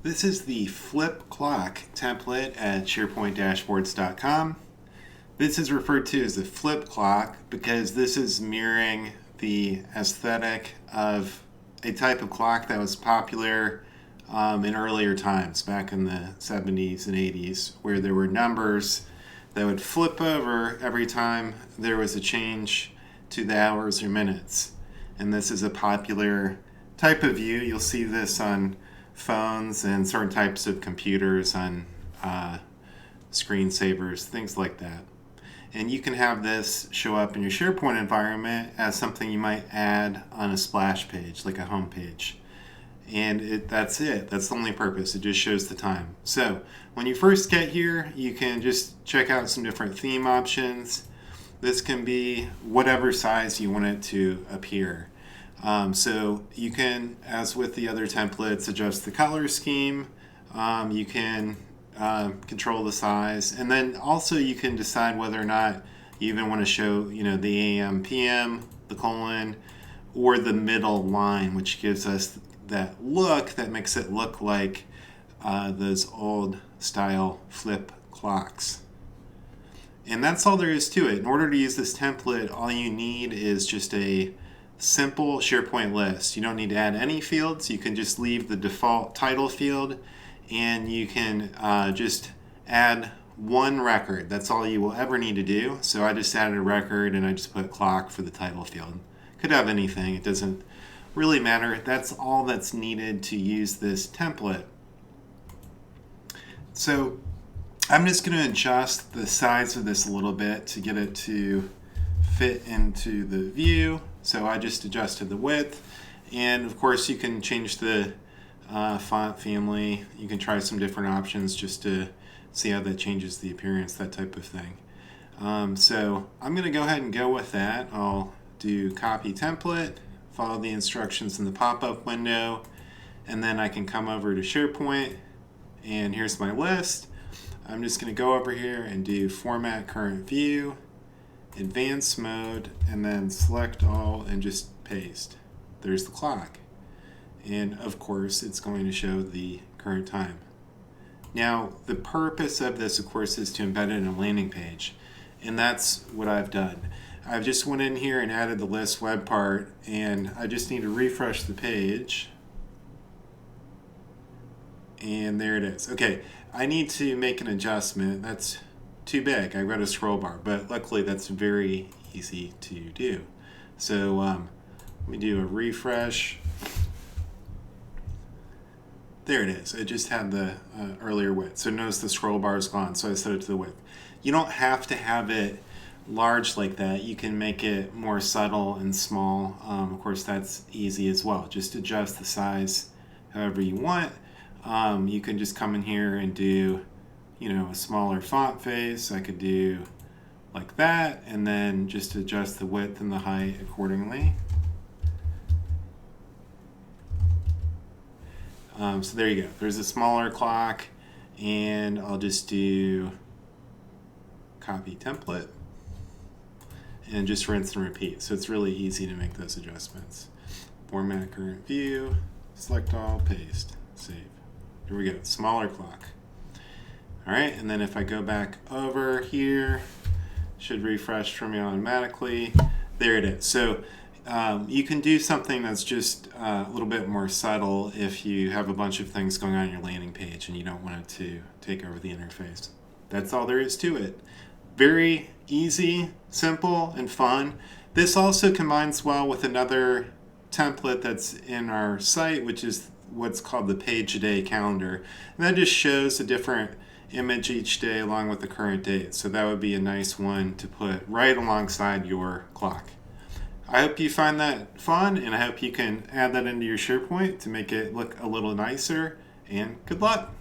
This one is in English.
This is the flip clock template at SharePoint-dashboards.com. This is referred to as the flip clock because this is mirroring the aesthetic of a type of clock that was popular in earlier times, back in the 70s and 80s, where there were numbers that would flip over every time there was a change to the hours or minutes. And this is a popular type of view. You'll see this on phones and certain types of computers, on screensavers, things like that. And you can have this show up in your SharePoint environment as something you might add on a splash page, like a home page. And that's it. That's the only purpose. It just shows the time. So when you first get here, you can just check out some different theme options. This can be whatever size you want it to appear. So you can, as with the other templates, adjust the color scheme. You can control the size, and then also you can decide whether or not you even want to show, the AM, PM, the colon, or the middle line, which gives us that look that makes it look like those old style flip clocks. And that's all there is to it. In order to use this template, all you need is just a simple SharePoint list. You don't need to add any fields. You can just leave the default title field, and you can just add one record. That's all you will ever need to do. So I just added a record and I just put clock for the title field. Could have anything. It doesn't really matter. That's all that's needed to use this template. So I'm just going to adjust the size of this a little bit to get it to fit into the view. So I just adjusted the width, and of course you can change the font family. You can try some different options just to see how that changes the appearance, that type of thing. So I'm going to go ahead and go with that. I'll do copy template, follow the instructions in the pop-up window, and then I can come over to SharePoint, and here's my list. I'm just going to go over here and do format current view, advanced mode, and then select all and just paste. There's the clock. And of course it's going to show the current time. Now the purpose of this, of course, is to embed it in a landing page, and that's what I've done. I've just went in here and added the list web part, and I just need to refresh the page, and there it is. Okay, I need to make an adjustment. That's too big. I've got a scroll bar, but luckily that's very easy to do. So let me do a refresh. There it is. It just had the earlier width. So notice the scroll bar is gone, so I set it to the width. You don't have to have it large like that. You can make it more subtle and small. Of course, that's easy as well. Just adjust the size however you want. You can just come in here and do a smaller font face. I could do like that, and then just adjust the width and the height accordingly. So there you go. There's a smaller clock, and I'll just do copy template and just rinse and repeat. So it's really easy to make those adjustments. Format current view, select all, paste, save. Here we go, smaller clock. All right, and then if I go back over here, should refresh for me automatically. There it is. So you can do something that's just a little bit more subtle if you have a bunch of things going on your landing page and you don't want it to take over the interface. That's all there is to it. Very easy, simple, and fun. This also combines well with another template that's in our site, which is what's called the page a day calendar. And that just shows a different image each day along with the current date. So that would be a nice one to put right alongside your clock. I hope you find that fun, and I hope you can add that into your SharePoint to make it look a little nicer, and good luck.